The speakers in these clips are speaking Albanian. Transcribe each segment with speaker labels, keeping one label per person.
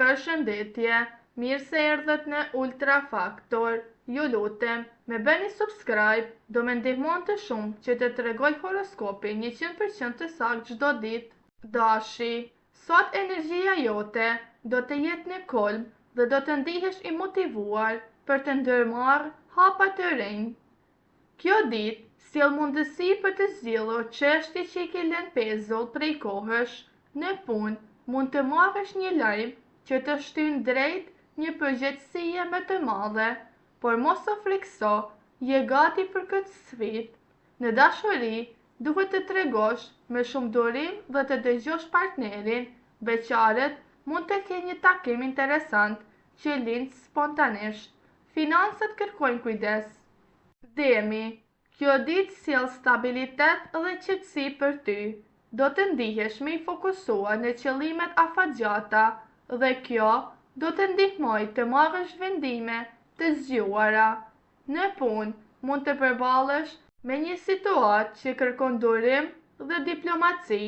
Speaker 1: Përshëndetje, mirë se erdhët në Ultra Faktor. Ju lutem, me bëni subscribe, do me ndihmon të shumë që të tregoj horoskopin 100% të saktë çdo ditë. Dashi, sot energjia jote do të jetë në kolm dhe do të ndihesh i motivuar për të ndërmarrë hapa të rinj. Kjo ditë sjell mundësi për të zgjidhur çështje që i ke lënë pezull prej kohësh. Në punë, mund të marrësh një lajm që të shtyn drejt një përgjegjësie më të madhe, por mos u frikso, je gati për këtë sfidë. Në dashuri, duhet të tregosh me shumë durim dhe të dëgjosh partnerin. Beqarët mund të kenë një takim interesant që lind spontanisht. Financat kërkojnë kujdes. Demi, kjo ditë sjell stabilitet dhe qetësi për ty. Do të ndihesh më i fokusuar në qëllimet afatgjata dhe kjo do të ndihmoj të marrësh vendime të zgjuara. Në punë, mund të përballesh me një situatë që kërkon durim dhe diplomaci.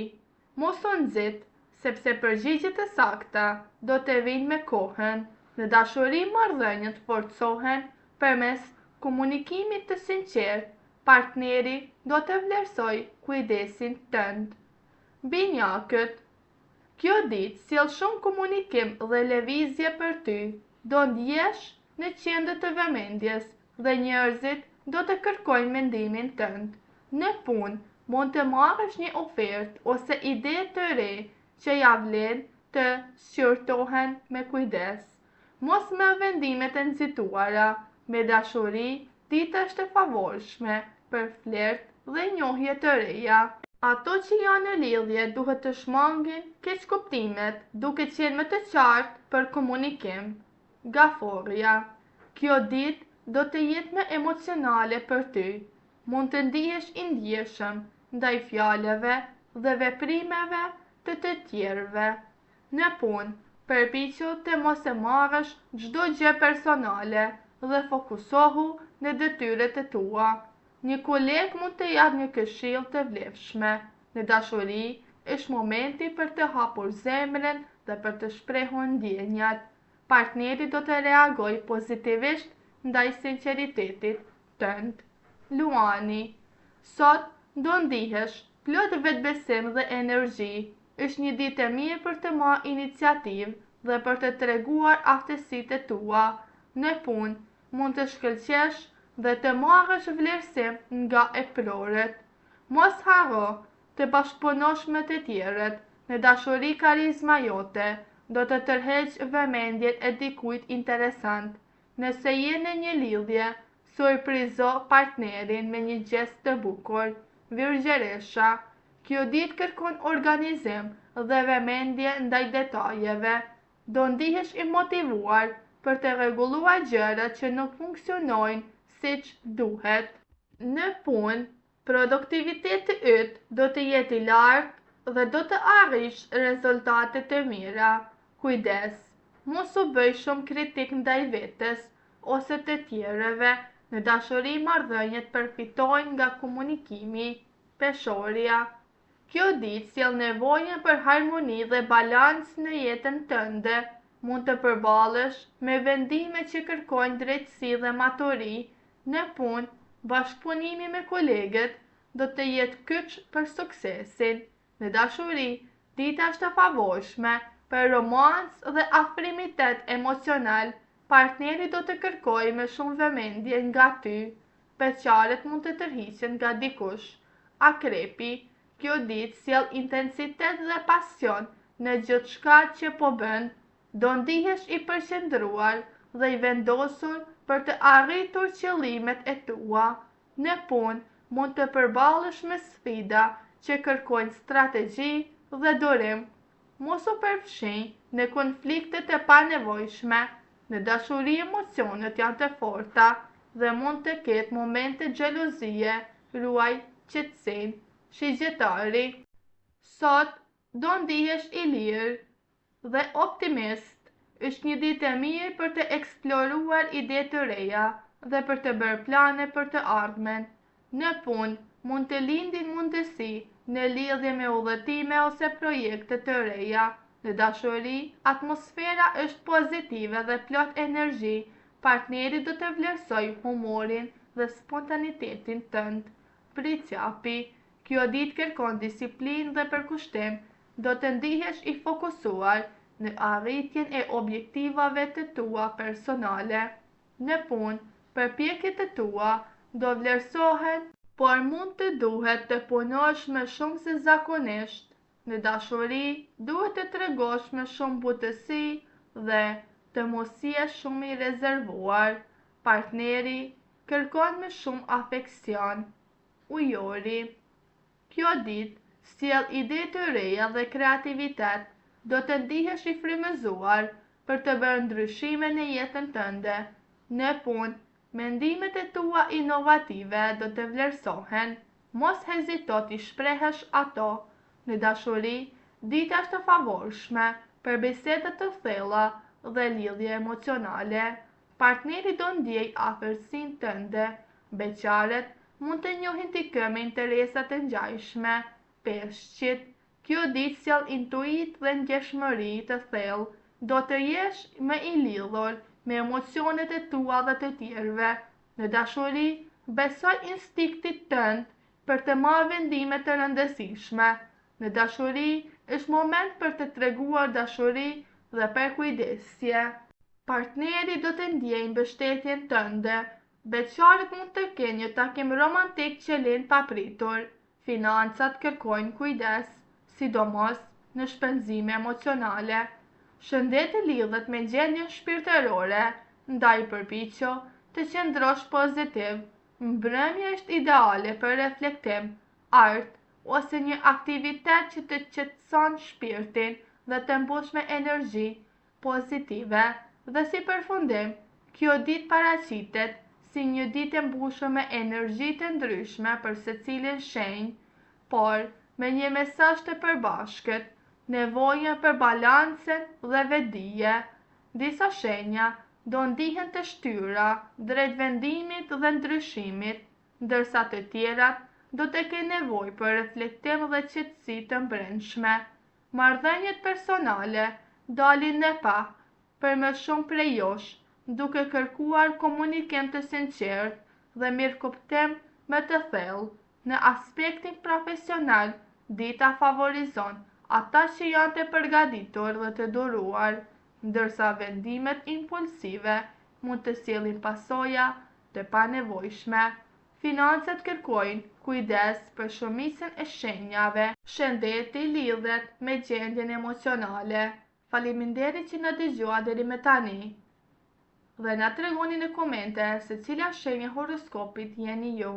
Speaker 1: Mos u nxit, sepse përgjigjet e sakta do të vinë me kohën. Në dashuri, marrëdhëniet forcohen përmes komunikimit të sinqert. Partneri do të vlerësoj kujdesin tënd. Binjakët, kjo ditë sjell shumë komunikim dhe lëvizje për ty. Do ndjesh në qendër të vëmendjes dhe njerëzit do të kërkojnë mendimin tënd. Në punë, mund të marrësh një ofertë ose ide të re që ja vlen të shqyrtohen me kujdes. Mos merr vendime të nxituara. Me dashuri, dita është e favorshme për flert dhe njohje të reja. Ato që janë në lidhje duhet të shmangin keqkuptimet, duke qenë më të qartë për komunikim. Gaforja, kjo ditë do të jetë më emocionale për ty. Mund të ndihesh i ndjeshëm ndaj fjalëve dhe veprimeve të tjerëve. Në punë, përpiqu të mos e marrësh çdo gjë personale dhe fokusohu në detyrat e tua. Një koleg mund të jap një këshill të vlefshme. Në dashuri, është momenti për të hapur zemrën dhe për të shprehur ndjenjat. Partneri do të reagojë pozitivisht ndaj sinqeritetit tënd. Luani, sot do ndihesh plot vetbesim dhe energji. Është një ditë e mirë për të marrë iniciativë dhe për të treguar aftësitë e tua. Në punë, mund të shkëlqesh dhe të marrësh vlerësim nga eprorët. Mos harro të bashkëpunosh me të tjerët. Në dashuri, karizma jote do të tërheqë vëmendjen e dikujt interesant. Nëse je në një lidhje, surprizo partnerin me një gjest të bukur. Virgjeresha, kjo ditë kërkon organizim dhe vëmendje ndaj detajeve. Do ndihesh i motivuar për të rregulluar gjërat që nuk funksionojnë siç duhet. Në punë, produktiviteti yt do të jetë i lartë dhe do të arrish rezultate të mira. Kujdes, mos u bëj shumë kritik ndaj vetes ose të tjerëve. Në dashuri, marrëdhëniet përfitojnë nga komunikimi. Peshorja, kjo ditë sjell nevojën për harmoni dhe balancë në jetën tënde. Mund të përballesh me vendime që kërkojnë drejtësi dhe maturi. Në punë, bashkëpunimi me kolegët do të jetë kyç për suksesin. Në dashuri, dita është e favorshme për romancë dhe afrimitet emocional. Partneri do të kërkojë me shumë vëmendje nga ty. Beqarët mund të tërhiqen nga dikush. Akrepi, kjo ditë sjell intensitet dhe pasion në gjithçka që po bën. Do ndihesh i përqendruar dhe i vendosur për të arritur qëllimet e tua. Në punë, mund të përballesh me sfida që kërkojnë strategji dhe durim. Mos u përfshi në konflikte të panevojshme. Në dashuri, emocionet janë të forta dhe mund të ketë momente xhelozie. Ruaj qetësinë. Shigjetari, sot do ndihesh i lirë dhe optimist. Është një ditë e mirë për të eksploruar ide të reja dhe për të bërë plane për të ardhmen. Në punë, mund të lindin mundësi në lidhje me udhëtime ose projekte të reja. Në dashuri, atmosfera është pozitive dhe plot energji. Partneri do të vlerësoj humorin dhe spontanitetin tënd. Priciapi, kjo ditë kërkon disiplinë dhe përkushtim, do të ndihesh i fokusuar në arritjen e objektivave të tua personale. Në punë, përpjekjet e tua do vlerësohen, por mund të duhet të punosh më shumë se zakonisht. Në dashuri, duhet të tregosh më shumë butësi dhe të mos jesh shumë i rezervuar. Partneri kërkon më shumë afeksion. Ujori, kjo ditë sjell ide të reja dhe kreativitet, do të ndihesh i frymëzuar për të bërë ndryshime në jetën tënde. Në punë, mendimet e tua inovative do të vlerësohen, mos hezito t'i shprehesh ato. Në dashuri, dita është e favorshme për biseda të thella dhe lidhje emocionale. Partneri do ndjej afërsinë tënde. Beqarët mund të njohin ti me interesa të ngjashme. Peshqit, kjo ditë sjell intuit dhe ndjeshmëri të thellë. Do të jesh më i lidhur me emocionet e tua dhe të tjerëve. Në dashuri, besoj instinktit tënd për të marrë vendime të rëndësishme. Në dashuri, është moment për të treguar dashuri dhe për kujdesje. Partneri do të ndjejë mbështetjen tënde. Beqarët mund të kenë një takim romantik që lind papritur. Financat kërkojnë kujdes, sidomos në shpenzime emocionale. Shëndeti lidhet me gjendjen shpirtërore, ndaj përpiqo të qëndrosh pozitiv. Mbrëmja është ideale për reflektim, art ose një aktivitet që të qetëson shpirtin dhe të mbush me energji pozitive. Dhe si përfundim, kjo ditë paraqitet si një ditë e mbushur me energji të ndryshme për secilin shenjë, por me një mesazh të përbashkët, nevojën për balancën dhe vetdije. Disa shenja do ndihen të shtyra drejt vendimit dhe ndryshimit, ndërsa të tjerat do të kenë nevojë për reflektim dhe qetësi të brendshme. Marrëdhëniet personale dalin në pa për më shumë prej josh, duke kërkuar komunikim të sinqertë dhe mirëkuptim më të thellë. Në aspektin profesional, dita favorizon ata që janë të përgatitur dhe të duruar, ndërsa vendimet impulsive mund të sjellin pasoja të panevojshme. Financat kërkojnë kujdes për shumicën e shenjave. Shëndeti lidhet me gjendjen emocionale. Faleminderit që na dëgjua deri më tani. Dhe na tregoni në komente se cila shenjë horoskopit jeni ju.